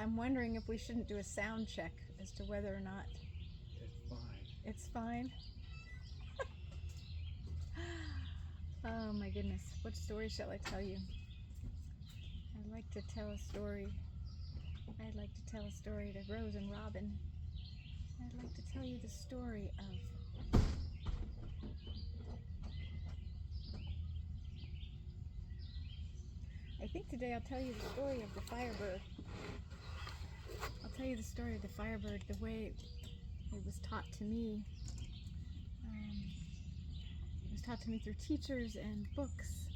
I'm wondering if we shouldn't do a sound check as to whether or not It's fine. it's fine. Oh my goodness. What story shall I tell you? I'd like to tell a story. I'd like to tell a story to Rose and Robin. I'd like to tell you the story of I think today I'll tell you the story of the Firebird. I'll tell you the story of the Firebird the way it was taught to me. It was taught to me through teachers and books.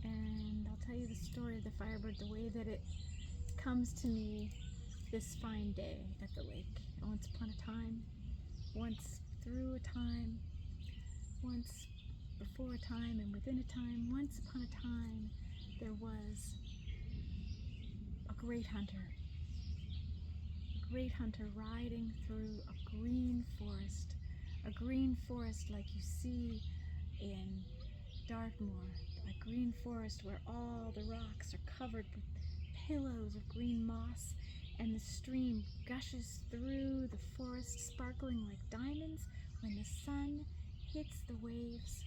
And I'll tell you the story of the Firebird the way that it comes to me this fine day at the lake. Once upon a time, once through a time, once before a time and within a time, once upon a time, there was a great hunter riding through a green forest like you see in Dartmoor, a green forest where all the rocks are covered with pillows of green moss, and the stream gushes through the forest, sparkling like diamonds when the sun hits the waves.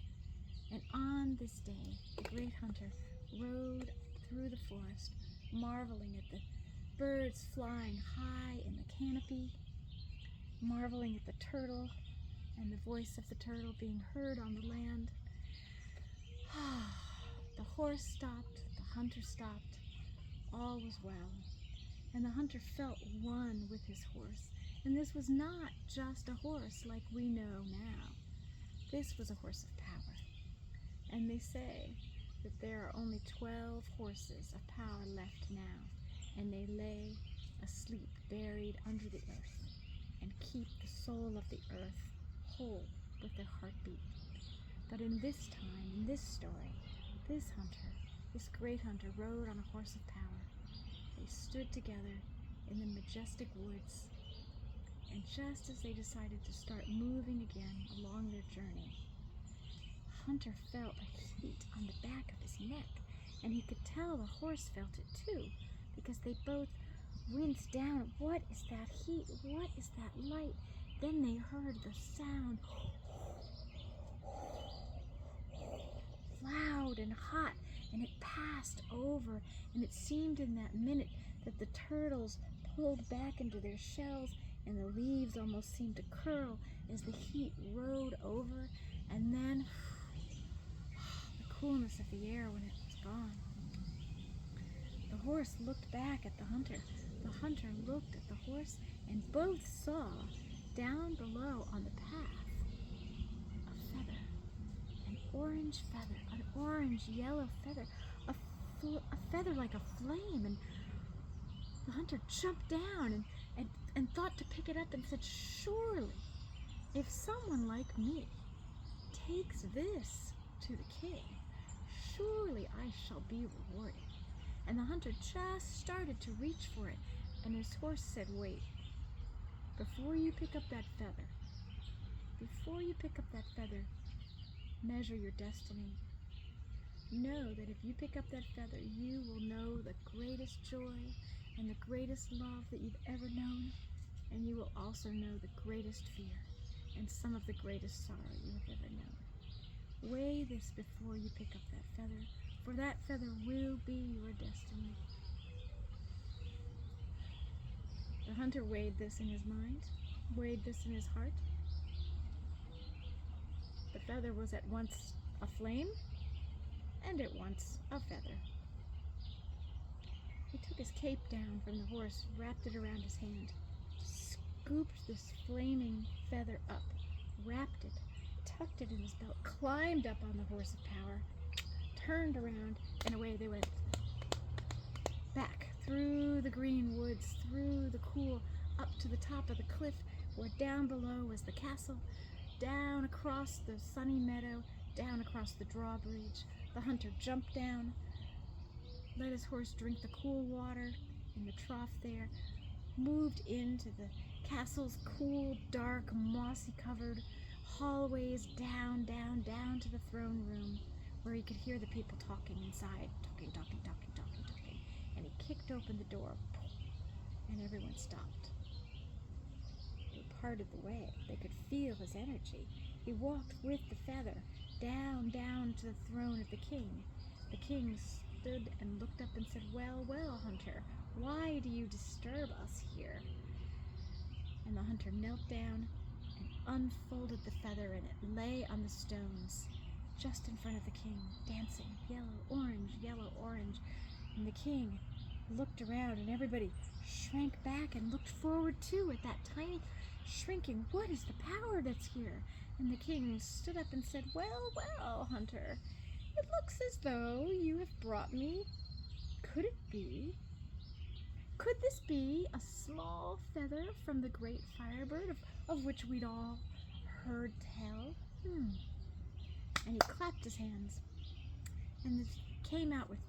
And on this day, the great hunter rode through the forest, marveling at the birds flying high in the canopy, marveling at the turtle and the voice of the turtle being heard on the land. The horse stopped, the hunter stopped, all was well, and the hunter felt one with his horse. And this was not just a horse like we know now. This was a horse of power. And they say that there are only 12 horses of power left now, and they lay asleep, buried under the earth, and keep the soul of the earth whole with their heartbeat. But in this time, in this story, this hunter, this great hunter, rode on a horse of power. They stood together in the majestic woods, and just as they decided to start moving again along their journey, Hunter felt a heat on the back of his neck, and he could tell the horse felt it too, because they both winced down. What is that heat? What is that light? Then they heard the sound, loud and hot, and it passed over, and it seemed in that minute that the turtles pulled back into their shells, and the leaves almost seemed to curl as the heat rode over, and then the coolness of the air when it was gone. The horse looked back at the hunter. The hunter looked at the horse, and both saw down below on the path a feather, an orange feather, an orange-yellow feather, a feather like a flame. And the hunter jumped down and thought to pick it up and said, surely, if someone like me takes this to the king, surely I shall be rewarded. And the hunter just started to reach for it, and his horse said, wait, before you pick up that feather, measure your destiny. Know that if you pick up that feather, you will know the greatest joy and the greatest love that you've ever known, and you will also know the greatest fear and some of the greatest sorrow you have ever known. Weigh this before you pick up that feather, for that feather will be your destiny. The hunter weighed this in his mind, weighed this in his heart. The feather was at once a flame and at once a feather. He took his cape down from the horse, wrapped it around his hand, scooped this flaming feather up, wrapped it, tucked it in his belt, climbed up on the horse of power, turned around, and away they went. Back through the green woods, through the cool, up to the top of the cliff, where down below was the castle, down across the sunny meadow, down across the drawbridge. The hunter jumped down, let his horse drink the cool water in the trough there, moved into the castle's cool, dark, mossy-covered hallways, down to the throne room, where he could hear the people talking inside, talking, and he kicked open the door, and everyone stopped. They parted the way. They could feel his energy. He walked with the feather down to the throne of the king. The king stood and looked up and said, "Well, well, hunter, why do you disturb us here?" And the hunter knelt down and unfolded the feather, and it lay on the stones just in front of the king, dancing, yellow, orange. And the king looked around, and everybody shrank back and looked forward too at that tiny shrinking. What is the power that's here? And the king stood up and said, "Well, well, hunter, it looks as though you have brought me. Could this be a small feather from the great Firebird of which we'd all heard tell?" And he clapped his hands, and they came out with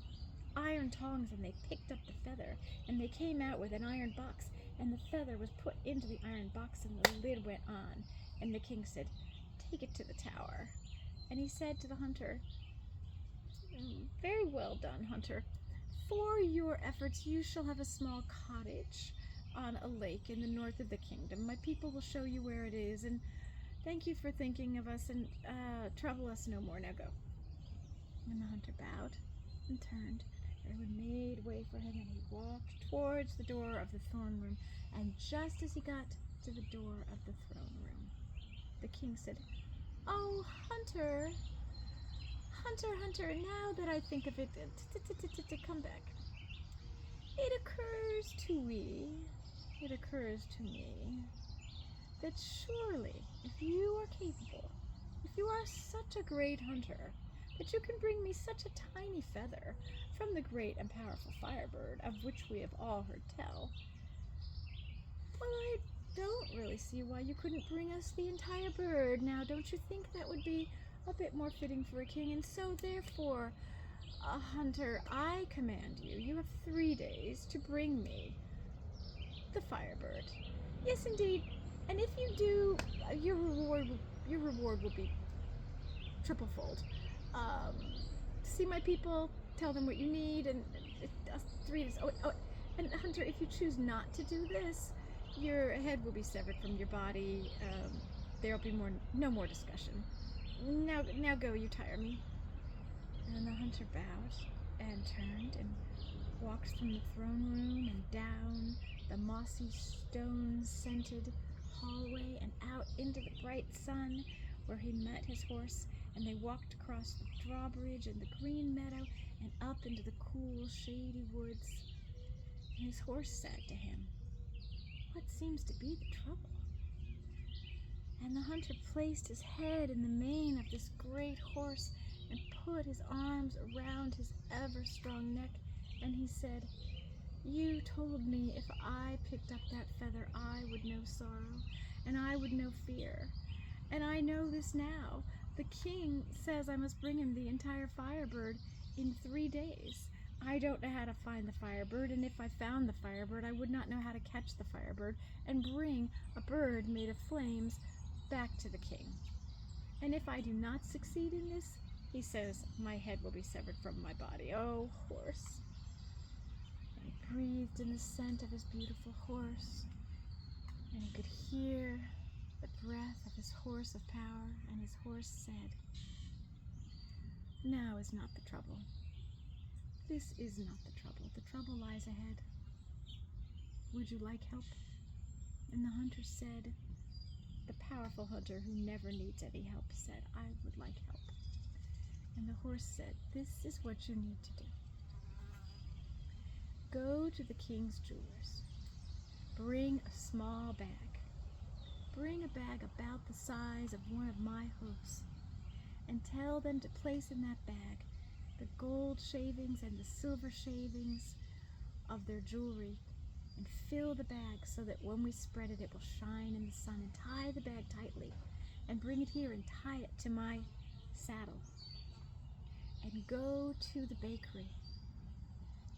iron tongs, and they picked up the feather, and they came out with an iron box, and the feather was put into the iron box, and the lid went on. And the king said, "Take it to the tower." And he said to the hunter, "Very well done, hunter. For your efforts, you shall have a small cottage on a lake in the north of the kingdom. My people will show you where it is, and thank you for thinking of us, and trouble us no more. Now go." And the hunter bowed and turned. Everyone made way for him, and he walked towards the door of the throne room. And just as he got to the door of the throne room, the king said, "Oh, hunter, now that I think of it, come back. It occurs to me that surely, if you are capable, if you are such a great hunter, that you can bring me such a tiny feather from the great and powerful Firebird, of which we have all heard tell. Well, I don't really see why you couldn't bring us the entire bird. Now, don't you think that would be a bit more fitting for a king? And so, therefore, hunter, I command you, you have 3 days to bring me the Firebird. Yes, indeed. And if you do, your reward will be triple-fold. See my people, tell them what you need, and 3 days. And hunter, if you choose not to do this, your head will be severed from your body. There'll be no more discussion. Now go, you tire me." And the hunter bowed and turned and walked from the throne room and down the mossy, stone-scented hallway and out into the bright sun, where he met his horse, and they walked across the drawbridge and the green meadow and up into the cool, shady woods. And his horse said to him, "What seems to be the trouble?" And the hunter placed his head in the mane of this great horse and put his arms around his ever-strong neck, and he said, "You told me if I picked up that feather, I would know sorrow, and I would know fear. And I know this now. The king says I must bring him the entire Firebird in 3 days. I don't know how to find the Firebird, and if I found the Firebird, I would not know how to catch the Firebird and bring a bird made of flames back to the king. And if I do not succeed in this, he says my head will be severed from my body. Oh, horse." And he breathed in the scent of his beautiful horse, and he could hear the breath of his horse of power, and his horse said, "Now is not the trouble. This is not the trouble. The trouble lies ahead. Would you like help?" And the hunter said, the powerful hunter who never needs any help said, "I would like help." And the horse said, "This is what you need to do. Go to the king's jewelers. Bring a small bag. Bring a bag about the size of one of my hoofs, and tell them to place in that bag the gold shavings and the silver shavings of their jewelry, and fill the bag so that when we spread it, it will shine in the sun, and tie the bag tightly, and bring it here and tie it to my saddle. And go to the bakery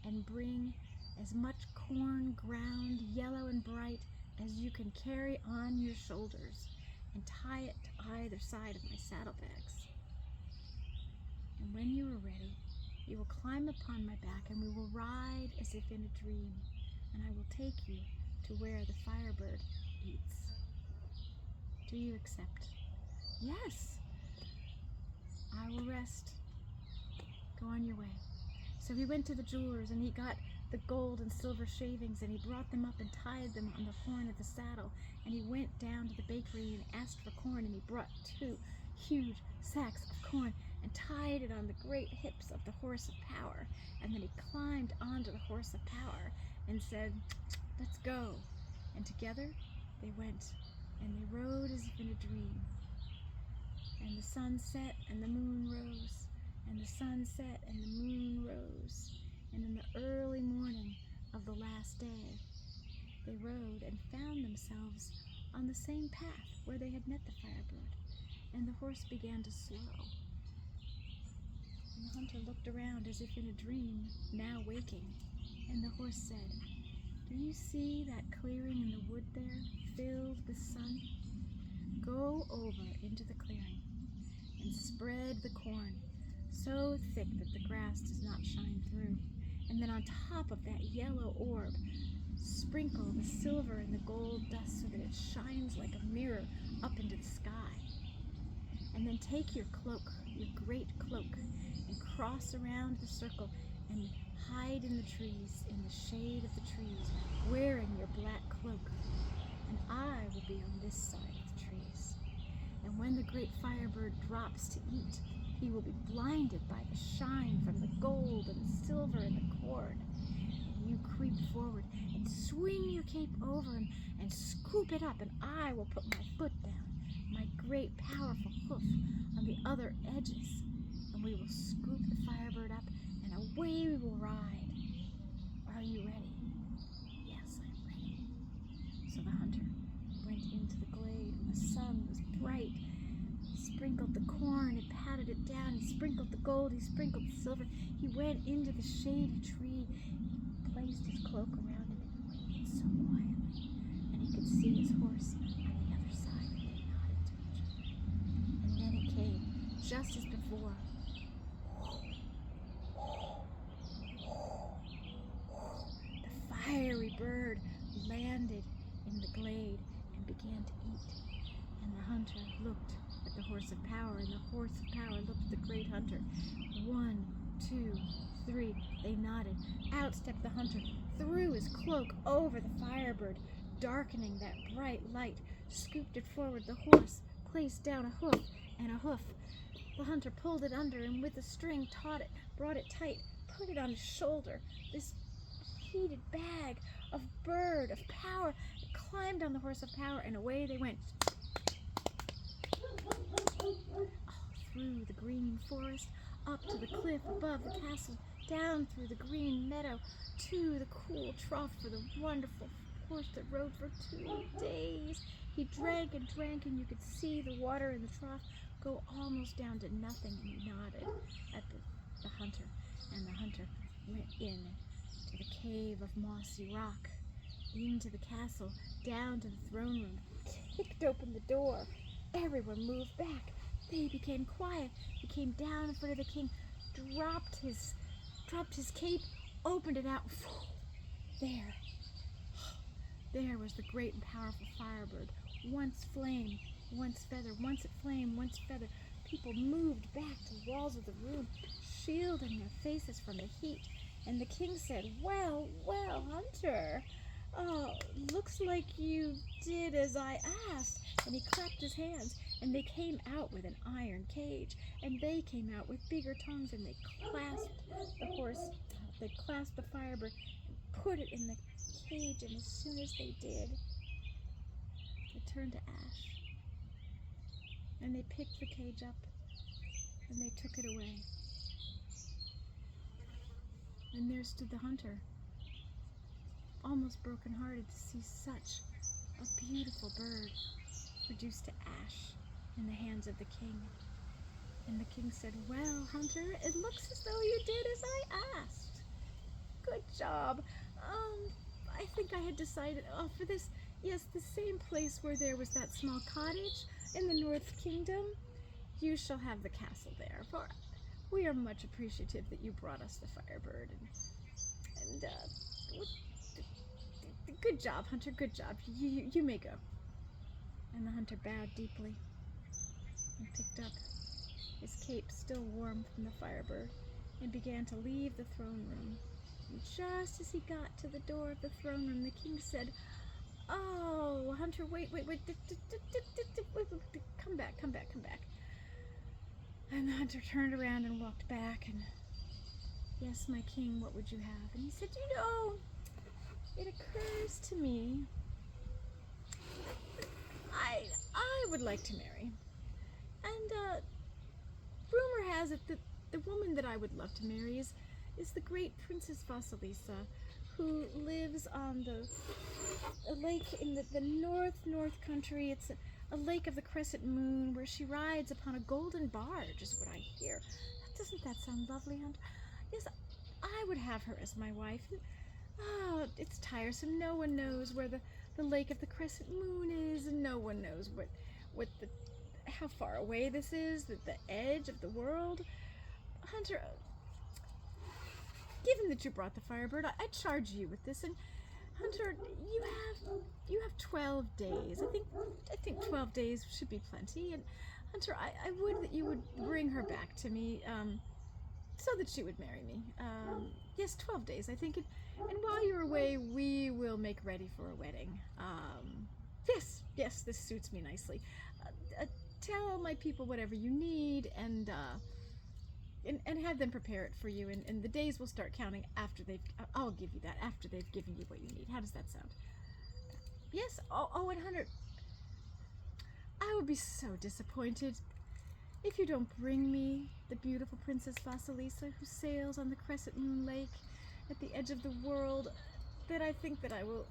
and bring as much corn ground yellow and bright as you can carry on your shoulders, and tie it to either side of my saddlebags. And when you are ready, you will climb upon my back, and we will ride as if in a dream, and I will take you to where the Firebird eats. Do you accept? Yes. I will rest. Go on your way. So he went to the jeweler's and he got the gold and silver shavings, and he brought them up and tied them on the horn of the saddle, and he went down to the bakery and asked for corn, and he brought 2 huge sacks of corn and tied it on the great hips of the horse of power, and then he climbed onto the horse of power and said, "Let's go." And together they went, and they rode as if in a dream. And the sun set and the moon rose, and the sun set and the moon rose. And in the early morning of the last day, they rode and found themselves on the same path where they had met the Firebird. And the horse began to slow. And the hunter looked around as if in a dream, now waking. And the horse said, "Do you see that clearing in the wood there, filled with sun? Go over into the clearing and spread the corn so thick that the grass does not shine through. And then on top of that yellow orb, sprinkle the silver and the gold dust so that it shines like a mirror up into the sky. And then take your cloak, your great cloak, and cross around the circle and hide in the trees, in the shade of the trees, wearing your black cloak. And I will be on this side of the trees. And when the great Firebird drops to eat, he will be blinded by the shine from the gold and the silver and the corn. And you creep forward and swing your cape over him and scoop it up, and I will put my foot down, my great powerful hoof, on the other edges, and we will scoop the Firebird up, and away we will ride. Are you ready?" "Yes, I'm ready." So the hunter went into the glade, and the sun was bright. He sprinkled the corn, he patted it down, he sprinkled the gold, he sprinkled the silver. He went into the shady tree, he placed his cloak around him, and waited so quietly. And he could see his horse on the other side, and they nodded to each other. And then it came, just as before. The fiery bird landed in the glade and began to eat. And the hunter looked at the horse of power, and the horse of power looked at the great hunter. 1, 2, 3, they nodded. Out stepped the hunter, threw his cloak over the Firebird, darkening that bright light, scooped it forward. The horse placed down a hoof and a hoof. The hunter pulled it under, and with a string taut it, brought it tight, put it on his shoulder. This heated bag of bird of power climbed on the horse of power, and away they went. Through the green forest, up to the cliff above the castle, down through the green meadow, to the cool trough for the wonderful horse that rode for 2 days. He drank, and you could see the water in the trough go almost down to nothing, and he nodded at the hunter, and the hunter went in to the cave of mossy rock, into the castle, down to the throne room, kicked open the door. Everyone moved back. They became quiet. He came down in front of the king, dropped his cape, opened it out. There was the great and powerful Firebird, once flame, once feather, once it flame, once feather. People moved back to the walls of the room, shielding their faces from the heat. And the king said, "Well, hunter, looks like you did as I asked." And he clapped his hands, and they came out with an iron cage, and they came out with bigger tongues, and they clasped the Firebird and put it in the cage, and as soon as they did, it turned to ash. And they picked the cage up, and they took it away. And there stood the hunter, almost broken-hearted to see such a beautiful bird reduced to ash in the hands of the king. And the king said, "Well, hunter, it looks as though you did as I asked. Good job. I think I had decided for this, yes, the same place where there was that small cottage in the North Kingdom. You shall have the castle there, for we are much appreciative that you brought us the Firebird. And Good job, Hunter, good job. You may go. And the hunter bowed deeply and picked up his cape, still warm from the Firebird, and began to leave the throne room. And just as he got to the door of the throne room, the king said, "Oh, Hunter, wait, come back. And the hunter turned around and walked back, and, "Yes, my king, what would you have?" And he said, "It occurs to me, I would like to marry. And rumor has it that the woman that I would love to marry is the great Princess Vasilisa, who lives on a lake in the north country. It's a lake of the crescent moon, where she rides upon a golden barge, is what I hear. Doesn't that sound lovely, Hunter? Yes, I would have her as my wife. And, it's tiresome. No one knows where the lake of the crescent moon is, and no one knows how far away this is, the edge of the world. Hunter, given that you brought the Firebird, I charge you with this. And Hunter, you have 12 days. I think 12 days should be plenty. And Hunter, I would that you would bring her back to me, so that she would marry me. Yes, 12 days, I think. And while you're away, we will make ready for a wedding. Yes, this suits me nicely. Tell my people whatever you need, and have them prepare it for you, and the days will start counting after I'll give you that, after they've given you what you need. How does that sound?" "Yes, and Hunter, I would be so disappointed if you don't bring me the beautiful Princess Vasilisa, who sails on the Crescent Moon Lake at the edge of the world, that I think I will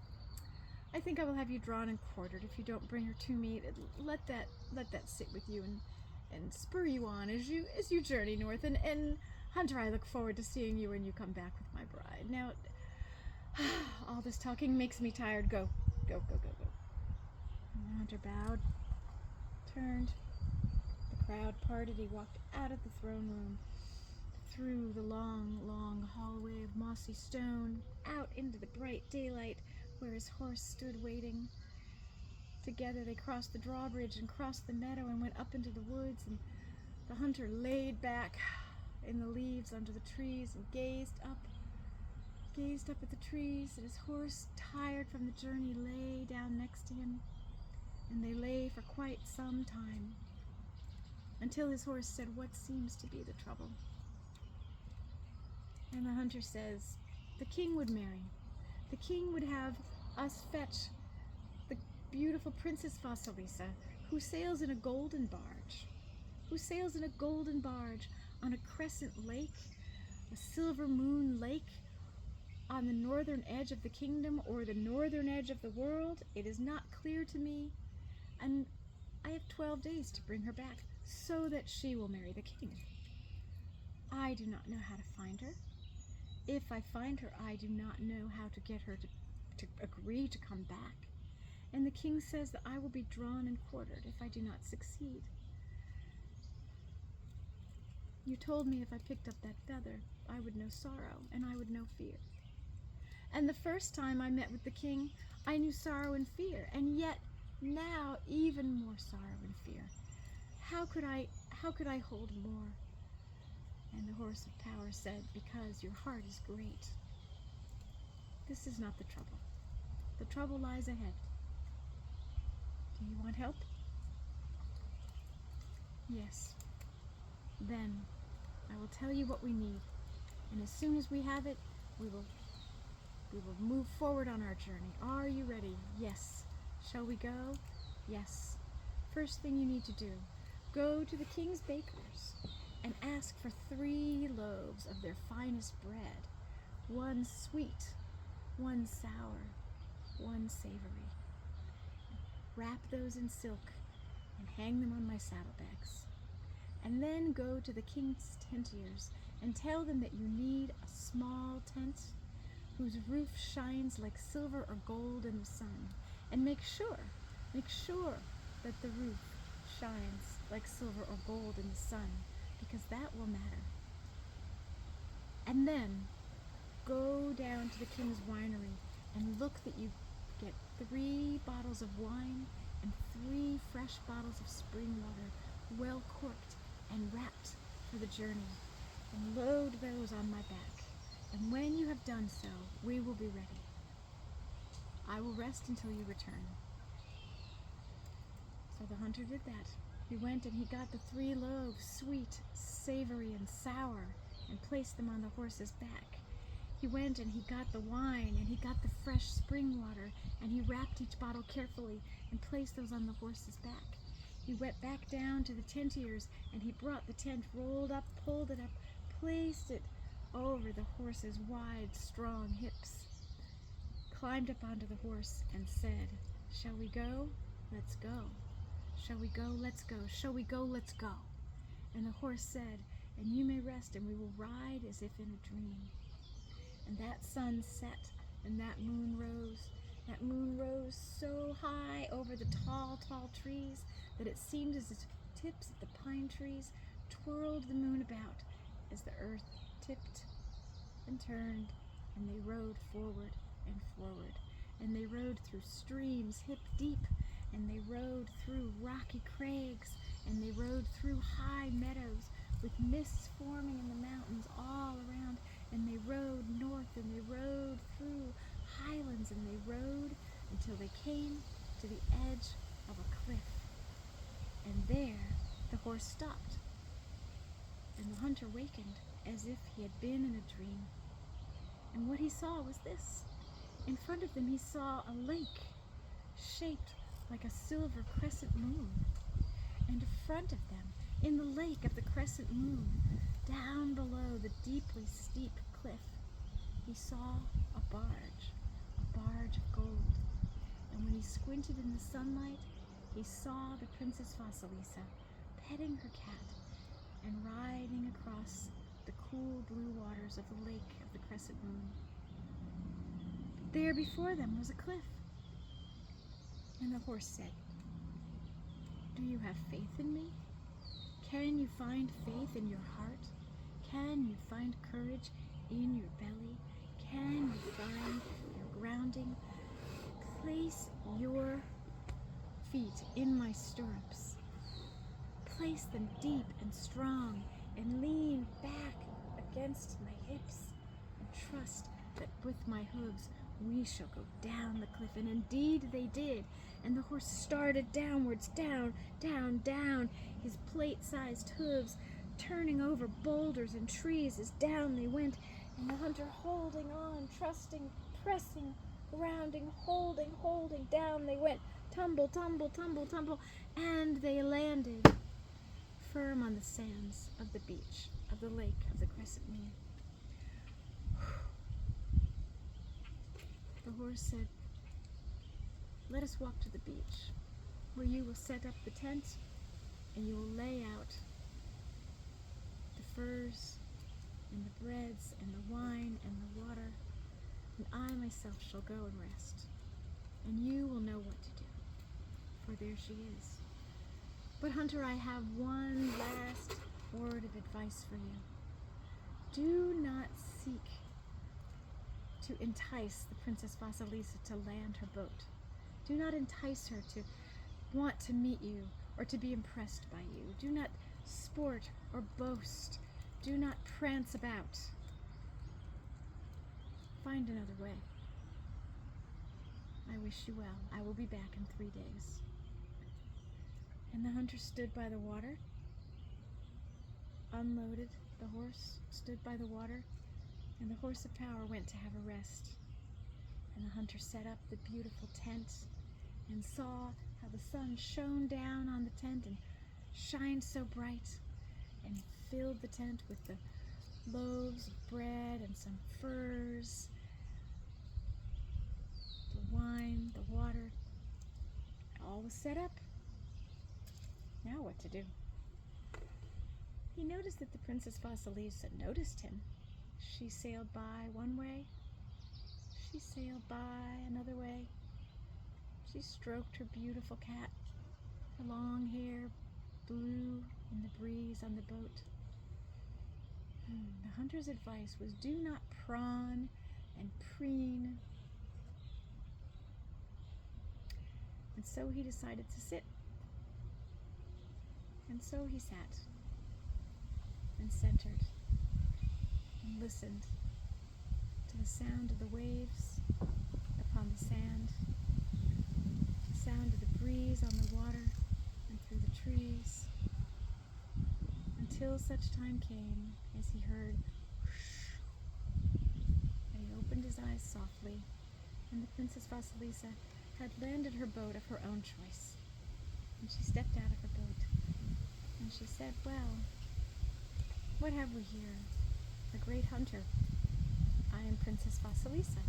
have you drawn and quartered if you don't bring her to me. Let that sit with you and spur you on as you journey north. And Hunter, I look forward to seeing you when you come back with my bride. Now, all this talking makes me tired. Go. And Hunter bowed, turned. The crowd parted. He walked out of the throne room, through the long hallway of mossy stone, out into the bright daylight where his horse stood waiting. Together they crossed the drawbridge and crossed the meadow and went up into the woods, and the hunter laid back in the leaves under the trees and gazed up at the trees, and his horse, tired from the journey, lay down next to him. And they lay for quite some time, until his horse said what seems to be the trouble. And the hunter says, "The king would marry. The king would have us fetch the beautiful Princess Vasilisa, who sails in a golden barge. On a crescent lake, a silver moon lake, on the northern edge of the kingdom, or the northern edge of the world. It is not clear to me, and I have 12 days to bring her back, so that she will marry the king. I do not know how to find her. If I find her, I do not know how to get her to agree to come back. And the king says that I will be drawn and quartered if I do not succeed. You told me if I picked up that feather, I would know sorrow, and I would know fear. And the first time I met with the king, I knew sorrow and fear, and yet now even more sorrow and fear. How could I hold more?" And the horse of power said, "Because your heart is great. This is not the trouble. The trouble lies ahead. Do you want help?" "Yes. Then I will tell you what we need, and as soon as we have it, we will move forward on our journey. Are you ready?" "Yes." "Shall we go?" "Yes. First thing you need to do, go to the king's bakers and ask for 3 loaves of their finest bread, 1 sweet, 1 sour, 1 savory. Wrap those in silk and hang them on my saddlebags. And then go to the king's tentiers and tell them that you need a small tent whose roof shines like silver or gold in the sun. And make sure that the roof shines like silver or gold in the sun, because that will matter. And then go down to the king's winery and look that you 3 bottles of wine and 3 fresh bottles of spring water, well corked and wrapped for the journey, and load those on my back. And when you have done so, we will be ready. I will rest until you return." So the hunter did that. He went and he got the 3 loaves, sweet, savory, and sour, and placed them on the horse's back. He went and he got the wine and he got the fresh spring water, and he wrapped each bottle carefully and placed those on the horse's back. He went back down to the tent ears and he brought the tent rolled up, pulled it up, placed it over the horse's wide, strong hips, climbed up onto the horse and said, "Shall we go? Let's go. Shall we go? Let's go. Shall we go? Let's go." And the horse said, "And you may rest, and we will ride as if in a dream." And that sun set, and that moon rose. That moon rose so high over the tall, tall trees that it seemed as if the tips of the pine trees twirled the moon about as the earth tipped and turned, and they rode forward and forward. And they rode through streams hip deep, and they rode through rocky crags, and they rode through high meadows with mists forming in the mountains all around, and they rode north, and they rode through highlands, and they rode until they came to the edge of a cliff. And there the horse stopped, and the hunter wakened as if he had been in a dream. And what he saw was this. In front of them he saw a lake shaped like a silver crescent moon. And in front of them, in the lake of the crescent moon, down below the deeply steep cliff, he saw a barge of gold. And when he squinted in the sunlight, he saw the Princess Vasilisa petting her cat and riding across the cool blue waters of the lake of the crescent moon. There before them was a cliff. And the horse said, "Do you have faith in me? Can you find faith in your heart? Can you find courage in your belly? Can you find your grounding? Place your feet in my stirrups. Place them deep and strong, and lean back against my hips, and trust that with my hooves we shall go down the cliff." And indeed they did, and the horse started downwards, down, down, down, his plate-sized hooves turning over boulders and trees as down they went, and the hunter holding on, trusting, pressing, rounding, holding, down they went, tumble, tumble, tumble, tumble, and they landed firm on the sands of the beach of the lake of the crescent moon. The horse said, "Let us walk to the beach, where you will set up the tent, and you will lay out the furs, and the breads, and the wine, and the water, and I myself shall go and rest, and you will know what to do, for there she is. But, hunter, I have one last word of advice for you. Do not seek to entice the Princess Vasilisa to land her boat. Do not entice her to want to meet you or to be impressed by you. Do not sport or boast. Do not prance about. Find another way. I wish you well. I will be back in 3 days." And the hunter stood by the water, unloaded the horse, stood by the water, and the horse of power went to have a rest. And the hunter set up the beautiful tent and saw how the sun shone down on the tent and shined so bright and filled the tent with the loaves of bread and some furs, the wine, the water. All was set up. Now what to do? He noticed that the Princess Vasilisa noticed him. She sailed by one way. She sailed by another way. She stroked her beautiful cat. Her long hair blew in the breeze on the boat. The hunter's advice was, do not prawn and preen. And so he decided to sit. And so he sat and centered and listened to the sound of the waves upon the sand, the sound of the breeze on the water and through the trees, until such time came as he heard whoosh, and he opened his eyes softly, and the Princess Vasilisa had landed her boat of her own choice. And she stepped out of her boat, and she said, "Well, what have we here? A great hunter. I am Princess Vasilisa.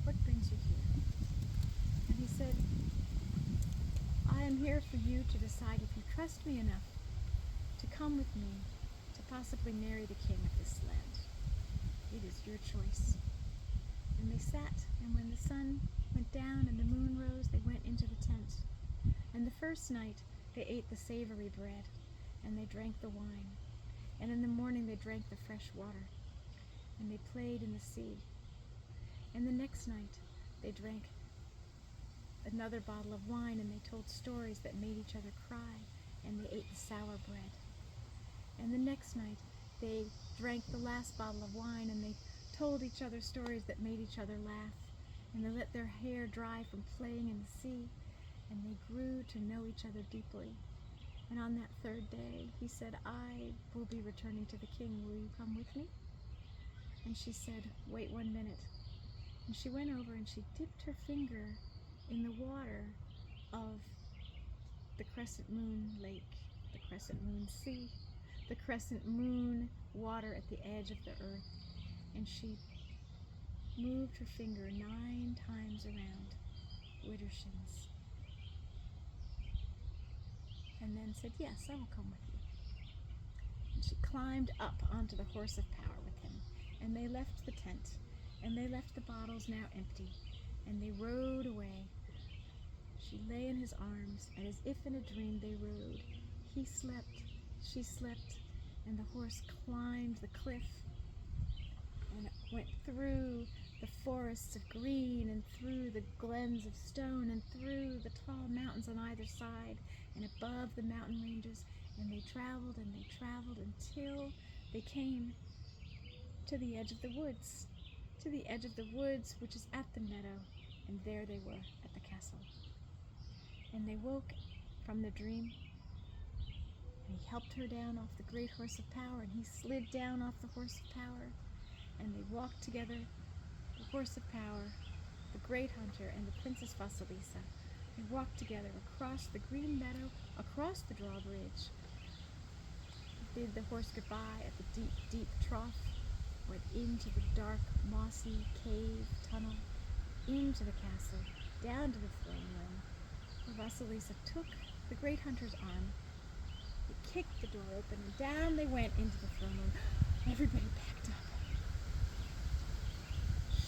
What brings you here?" And he said, "I am here for you to decide if you trust me enough to come with me to possibly marry the king of this land. It is your choice." And they sat, and when the sun went down and the moon rose, they went into the tent. And the first night they ate the savory bread, and they drank the wine. And in the morning they drank the fresh water, and they played in the sea. And the next night they drank another bottle of wine, and they told stories that made each other cry, and they ate the sour bread. And the next night they drank the last bottle of wine, and they told each other stories that made each other laugh, and they let their hair dry from playing in the sea, and they grew to know each other deeply. And on that third day, he said, "I will be returning to the king. Will you come with me?" And she said, "Wait 1 minute." And she went over and she dipped her finger in the water of the crescent moon lake, the crescent moon sea, the crescent moon water at the edge of the earth. And she moved her finger 9 times around Widdershins, and then said, "Yes, I will come with you." And she climbed up onto the horse of power with him, and they left the tent, and they left the bottles now empty, and they rode away. She lay in his arms, and as if in a dream they rode. He slept, she slept, and the horse climbed the cliff, and it went through the forests of green, and through the glens of stone, and through the tall mountains on either side, and above the mountain ranges, and they traveled until they came to the edge of the woods, which is at the meadow, and there they were at the castle. And they woke from the dream, and he helped her down off the great horse of power, and he slid down off the horse of power, and they walked together, the horse of power, the great hunter, and the Princess Vasilisa. They walked together across the green meadow, across the drawbridge, bid the horse goodbye at the deep, deep trough, went into the dark, mossy cave tunnel, into the castle, down to the throne room, where Vasilisa took the great hunter's arm. He kicked the door open, and down they went into the throne room. Everybody backed up.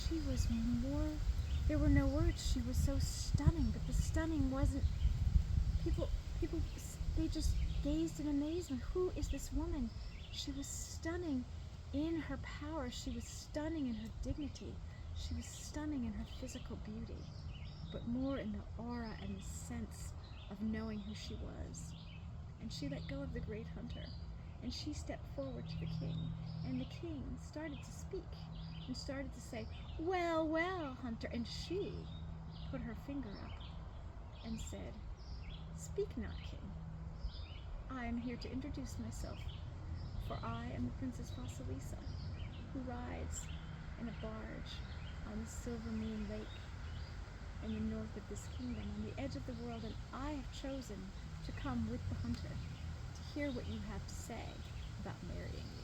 She was there were no words. She was so stunning, but the stunning wasn't, people, they just gazed in amazement. Who is this woman? She was stunning in her power. She was stunning in her dignity. She was stunning in her physical beauty, but more in the aura and the sense of knowing who she was. And she let go of the great hunter, and she stepped forward to the king, and the king started to speak and started to say, "Well, well, hunter," and she put her finger up and said, "Speak not, king. I am here to introduce myself, for I am the Princess Vasilisa, who rides in a barge on the Silver Moon Lake in the north of this kingdom, on the edge of the world, and I have chosen to come with the hunter to hear what you have to say about marrying you."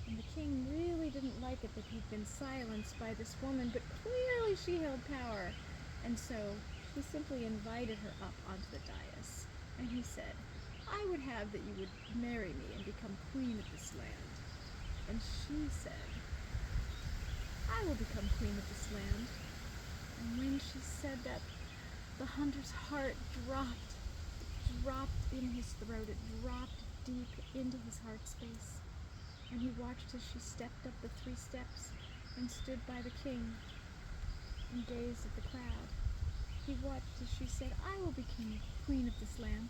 And the king really didn't like it that he'd been silenced by this woman, but clearly she held power, and so he simply invited her up onto the dais, and he said, "I would have that you would marry me and become queen of this land." And she said, "I will become queen of this land." And when she said that, the hunter's heart dropped in his throat. It dropped deep into his heart space. And he watched as she stepped up the 3 steps and stood by the king and gazed at the crowd. He watched as she said, "I will be queen of this land."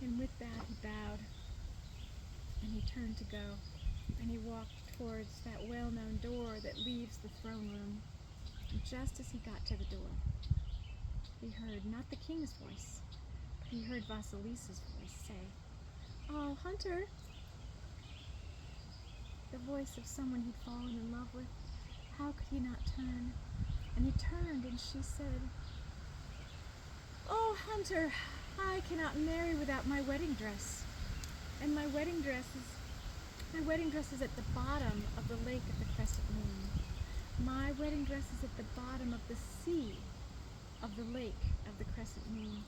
And with that he bowed, and he turned to go, and he walked towards that well-known door that leaves the throne room. And just as he got to the door, he heard not the king's voice, but he heard Vasilisa's voice say, "Oh, Hunter!" The voice of someone he'd fallen in love with. How could he not turn? And he turned, and she said, "Oh, Hunter, I cannot marry without my wedding dress. And my wedding dress is at the bottom of the lake of the crescent moon. My wedding dress is at the bottom of the sea of the lake of the crescent moon.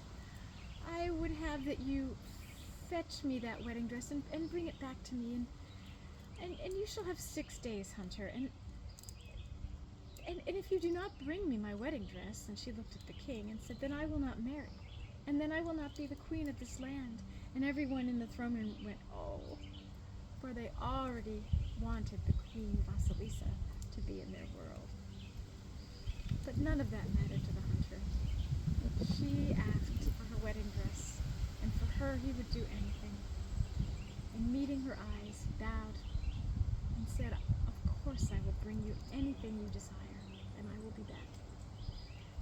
I would have that you fetch me that wedding dress and bring it back to me, and you shall have 6 days, Hunter, and if you do not bring me my wedding dress," and she looked at the king and said, "then I will not marry, and then I will not be the queen of this land." And everyone in the throne room went, "Oh," for they already wanted the Queen Vasilisa to be in their world. But none of that mattered to the hunter. She asked for her wedding dress, and for her he would do anything. And meeting her eyes, he bowed and said, "Of course I will bring you anything you desire, and I will be back."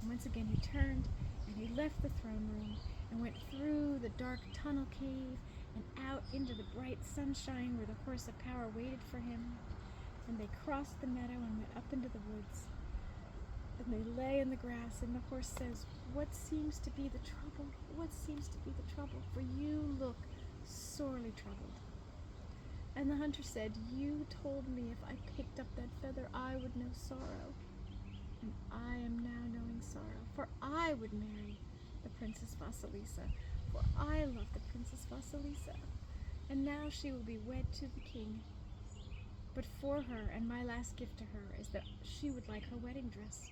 And once again he turned, and he left the throne room and went through the dark tunnel cave and out into the bright sunshine where the horse of power waited for him. And they crossed the meadow and went up into the woods. And they lay in the grass, and the horse says, "What seems to be the trouble? What seems to be the trouble? For you look sorely troubled." And the hunter said, "You told me if I picked up that feather I would know sorrow. And I am now knowing sorrow, for I would marry the Princess Vasilisa, for I love the Princess Vasilisa, and now she will be wed to the king. But for her, and my last gift to her, is that she would like her wedding dress.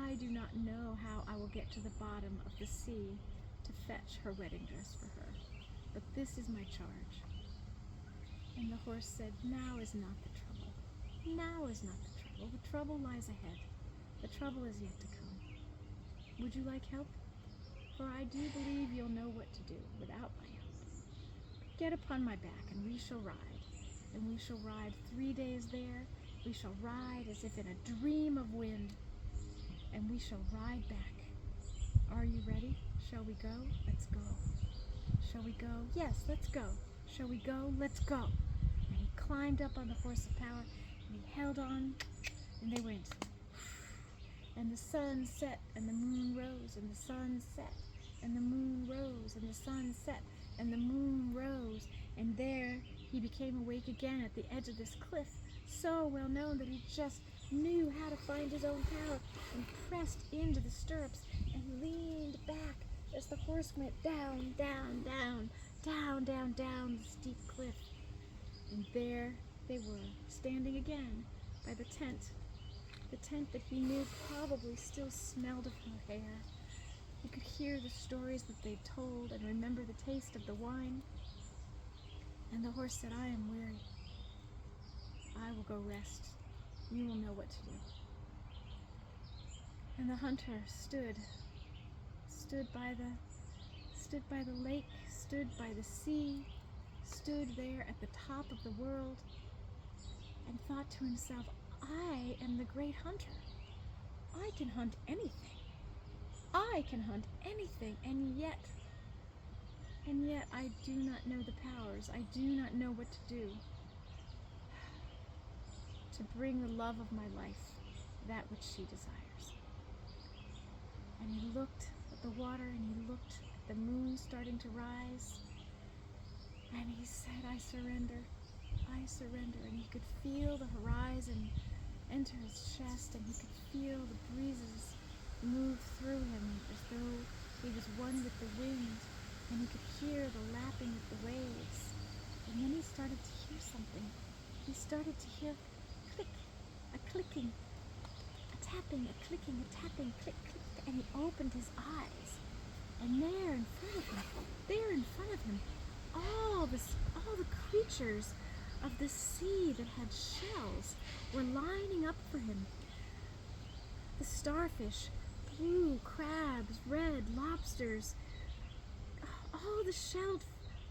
I do not know how I will get to the bottom of the sea to fetch her wedding dress for her, but this is my charge." And the horse said, "Now is not the trouble. Now is not the trouble. The trouble lies ahead. The trouble is yet to come. Would you like help? For I do believe you'll know what to do without my help. Get upon my back, and we shall ride. And we shall ride 3 days there. We shall ride as if in a dream of wind. And we shall ride back. Are you ready? Shall we go? Let's go. Shall we go? Yes, let's go. Shall we go? Let's go." And he climbed up on the horse of power, and he held on, and they went. And the sun set, and the moon rose, and the sun set, and the moon rose, and the sun set, and the moon rose. And there he became awake again at the edge of this cliff, so well known that he just knew how to find his own power, and pressed into the stirrups, and leaned back as the horse went down, down, down, down, down, down the steep cliff. And there they were, standing again by the tent that he knew probably still smelled of her hair. He could hear the stories that they told and remember the taste of the wine. And the horse said, "I am weary. I will go rest. You will know what to do." And the hunter stood by the lake, stood by the sea, stood there at the top of the world, and thought to himself, "I am the great hunter. I can hunt anything. I can hunt anything, and yet I do not know the powers. I do not know what to do to bring the love of my life, that which she desires." And he looked at the water, and he looked at the moon starting to rise, and he said, "I surrender. I surrender." And he could feel the horizon enter his chest, and he could feel the breezes move through him as though he was one with the wind, and he could hear the lapping of the waves. And then he started to hear something. He started to hear click, a clicking, a tapping, a clicking, a tapping, click, click, and he opened his eyes. And there in front of him, all the creatures of the sea that had shells were lining up for him. The starfish blue crabs, red lobsters, all the shelled,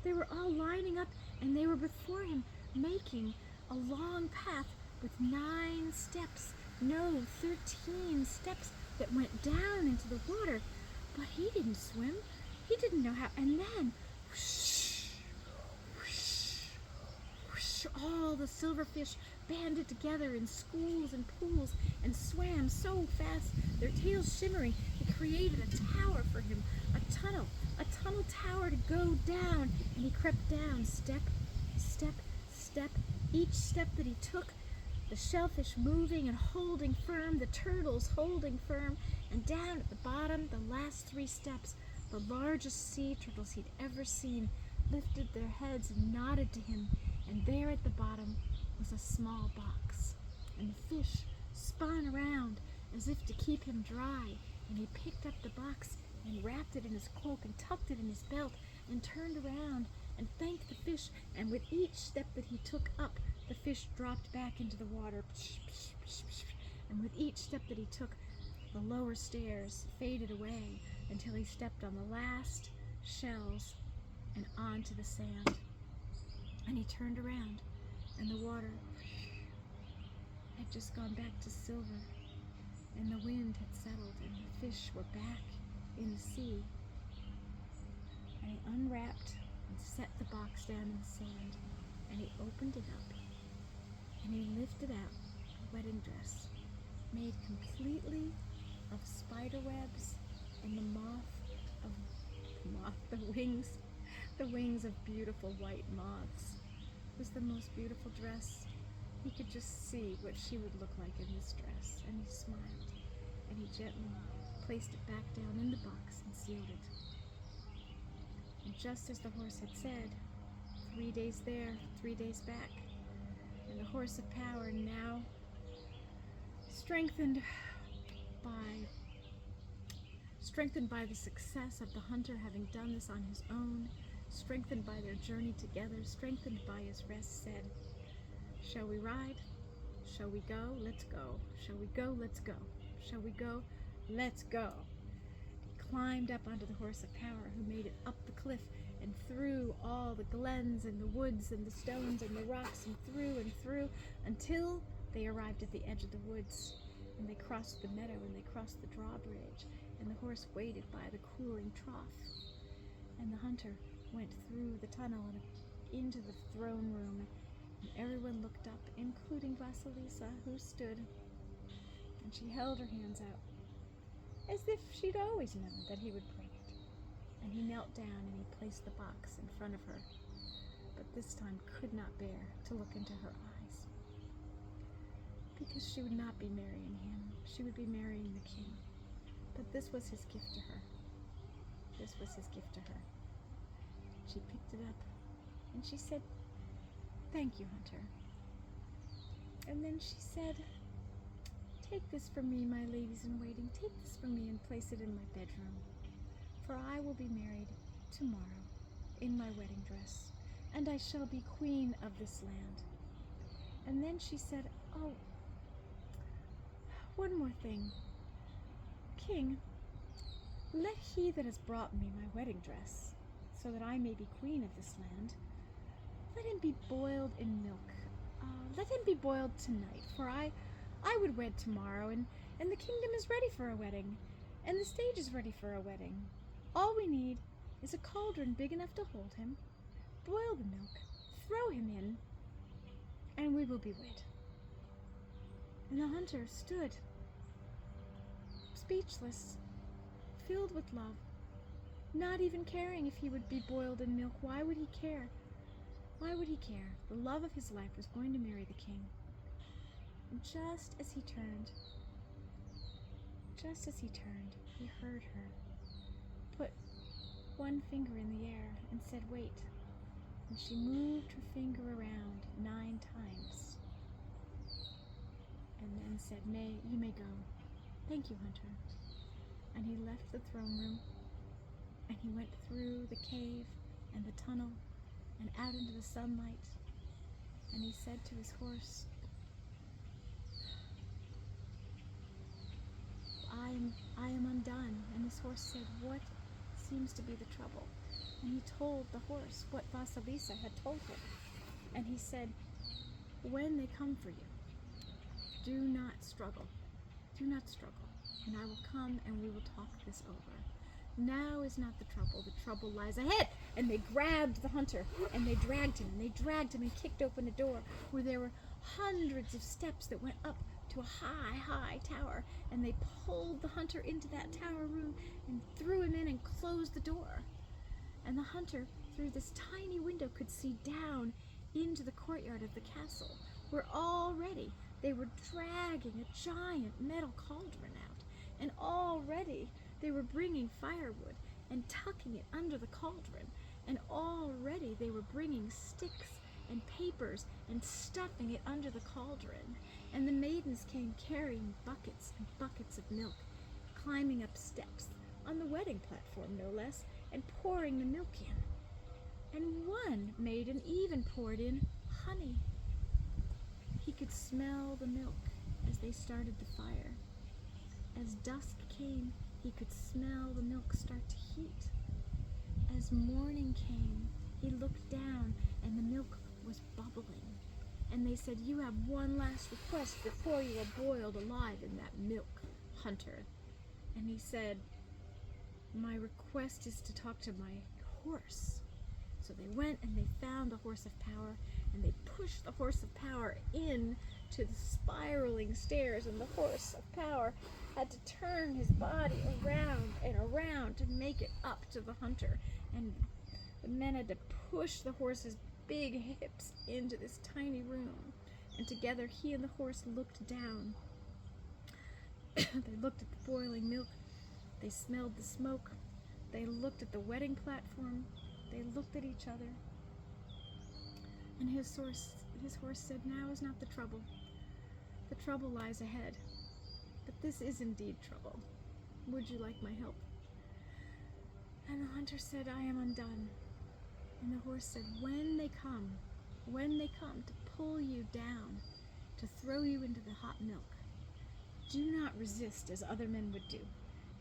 they were all lining up, and they were before him, making a long path with 9 steps, no, 13 steps that went down into the water. But he didn't swim. He didn't know how. And then, whoosh, whoosh, whoosh, all the silverfish banded together in schools and pools and swam so fast, their tails shimmering. It created a tower for him, a tunnel tower to go down. And he crept down, step, step, step. Each step that he took, the shellfish moving and holding firm, the turtles holding firm, and down at the bottom, the last 3 steps, the largest sea turtles he'd ever seen lifted their heads and nodded to him, and there at the bottom was a small box, and the fish spun around as if to keep him dry, and he picked up the box and wrapped it in his cloak and tucked it in his belt and turned around and thanked the fish, and with each step that he took up, the fish dropped back into the water, and with each step that he took, the lower stairs faded away until he stepped on the last shells and onto the sand. And he turned around, and the water had just gone back to silver, and the wind had settled, and the fish were back in the sea. And he unwrapped and set the box down in the sand, and he opened it up, and he lifted out a wedding dress made completely of spider webs and the wings of beautiful white moths. It was the most beautiful dress. He could just see what she would look like in this dress, and he smiled, and he gently placed it back down in the box and sealed it. And just as the horse had said, 3 days there, 3 days back, and the horse of power, now strengthened by the success of the hunter having done this on his own, strengthened by their journey together, strengthened by his rest, said, "Shall we ride? Shall we go? Let's go. Shall we go? Let's go. Shall we go? Let's go." He climbed up onto the horse of power, who made it up the cliff and through all the glens and the woods and the stones and the rocks, and through until they arrived at the edge of the woods, and they crossed the meadow, and they crossed the drawbridge, and the horse waited by the cooling trough, and the hunter went through the tunnel and into the throne room, and everyone looked up, including Vasilisa, who stood, and she held her hands out as if she'd always known that he would bring it. And he knelt down and he placed the box in front of her, but this time could not bear to look into her eyes, because she would not be marrying him. She would be marrying the king. But this was his gift to her. This was his gift to her. She picked it up and she said, "Thank you, hunter." And then she said, "Take this from me, my ladies in waiting. Take this from me and place it in my bedroom. For I will be married tomorrow in my wedding dress, and I shall be queen of this land." And then she said, "Oh, one more thing. King, let he that has brought me my wedding dress, so that I may be queen of this land, let him be boiled in milk. Let him be boiled tonight, for I would wed tomorrow, and the kingdom is ready for a wedding, and the stage is ready for a wedding. All we need is a cauldron big enough to hold him, boil the milk, throw him in, and we will be wed." And the hunter stood, speechless, filled with love, not even caring if he would be boiled in milk. Why would he care? Why would he care? The love of his life was going to marry the king. And just as he turned, he heard her put one finger in the air and said, "Wait." And she moved her finger around 9 times and then said, You may go. Thank you, hunter." And he left the throne room, and he went through the cave and the tunnel and out into the sunlight, and he said to his horse, I am undone. And his horse said, what seems to be the trouble? And he told the horse what Vasilisa had told him. And he said, when they come for you, do not struggle. Do not struggle. And I will come and we will talk this over. Now is not the trouble. The trouble lies ahead. And they grabbed the hunter and they dragged him and kicked open a door where there were hundreds of steps that went up to a high, high tower. And they pulled the hunter into that tower room and threw him in and closed the door. And the hunter, through this tiny window, could see down into the courtyard of the castle, where already they were dragging a giant metal cauldron out, and already they were bringing firewood and tucking it under the cauldron, and already they were bringing sticks and papers and stuffing it under the cauldron. And the maidens came carrying buckets and buckets of milk, climbing up steps, on the wedding platform no less, and pouring the milk in. And one maiden even poured in honey. He could smell the milk as they started the fire. As dusk came, he could smell the milk start to heat. As morning came, he looked down and the milk was bubbling. And they said, you have one last request before you are boiled alive in that milk, hunter. And he said, my request is to talk to my horse. So they went and they found the horse of power, and they pushed the horse of power in to the spiraling stairs, and the horse of power had to turn his body around and around to make it up to the hunter. And the men had to push the horse's big hips into this tiny room, and together he and the horse looked down. They looked at the boiling milk. They smelled the smoke. They looked at the wedding platform. They looked at each other. And his horse said, now is not the trouble. The trouble lies ahead. But this is indeed trouble. Would you like my help? And the hunter said, I am undone. And the horse said, when they come to pull you down, to throw you into the hot milk, do not resist as other men would do.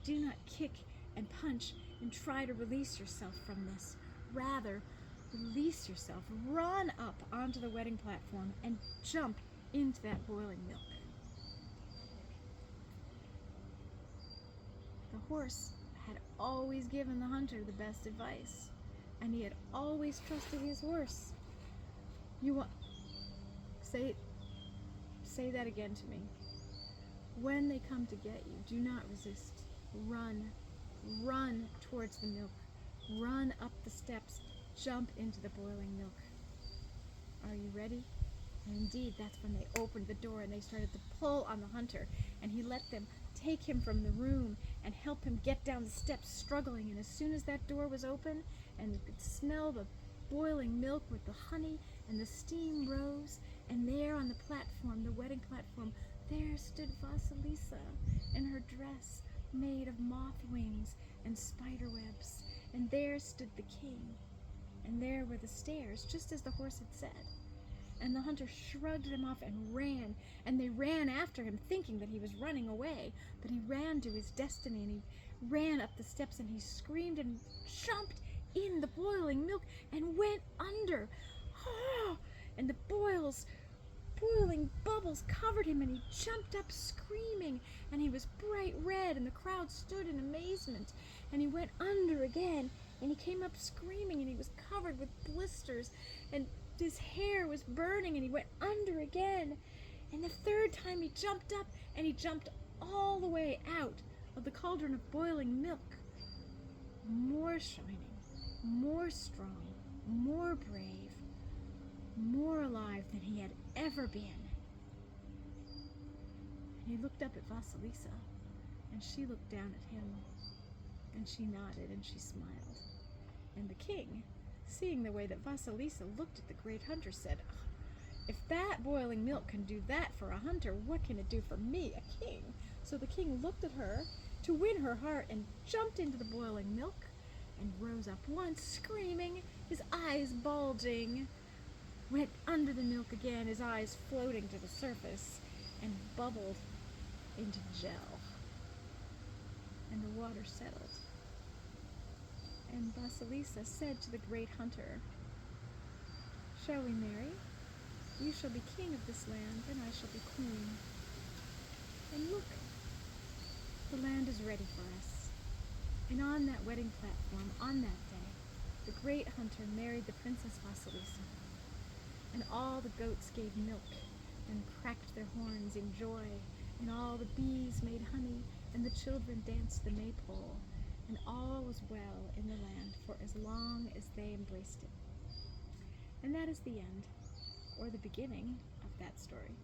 Do not kick and punch and try to release yourself from this. Rather, release yourself, run up onto the wedding platform and jump into that boiling milk. The horse had always given the hunter the best advice, and he had always trusted his horse. Say that again to me. When they come to get you, do not resist. Run towards the milk. Run up the steps. Jump into the boiling milk. Are you ready? And indeed, that's when they opened the door and they started to pull on the hunter, and he let them take him from the room and help him get down the steps struggling. And as soon as that door was open and you could smell the boiling milk with the honey, and the steam rose, and there on the platform, the wedding platform, there stood Vasilisa in her dress made of moth wings and spider webs, and there stood the king, and there were the stairs, just as the horse had said. And the hunter shrugged them off and ran, and they ran after him, thinking that he was running away, but he ran to his destiny, and he ran up the steps, and he screamed and jumped in the boiling milk and went under. Oh, and the boiling bubbles covered him, and he jumped up screaming, and he was bright red, and the crowd stood in amazement. And he went under again, and he came up screaming, and he was covered with blisters, and his hair was burning, and he went under again. And the third time he jumped up, and he jumped all the way out of the cauldron of boiling milk, more shining, more strong, more brave, more alive than he had ever been. And he looked up at Vasilisa, and she looked down at him, and she nodded and she smiled. And the king, seeing the way that Vasilisa looked at the great hunter, said, if that boiling milk can do that for a hunter, what can it do for me, a king? So the king looked at her to win her heart and jumped into the boiling milk and rose up once, screaming, his eyes bulging, went under the milk again, his eyes floating to the surface, and bubbled into gel. and the water settled. And Vasilisa said to the great hunter, "Shall we marry? You shall be king of this land, and I shall be queen. And look, the land is ready for us." And on that wedding platform, on that day, the great hunter married the Princess Vasilisa. And all the goats gave milk and cracked their horns in joy, and all the bees made honey, and the children danced the maypole, and all was well in the land for as long as they embraced it. And that is the end, or the beginning, of that story.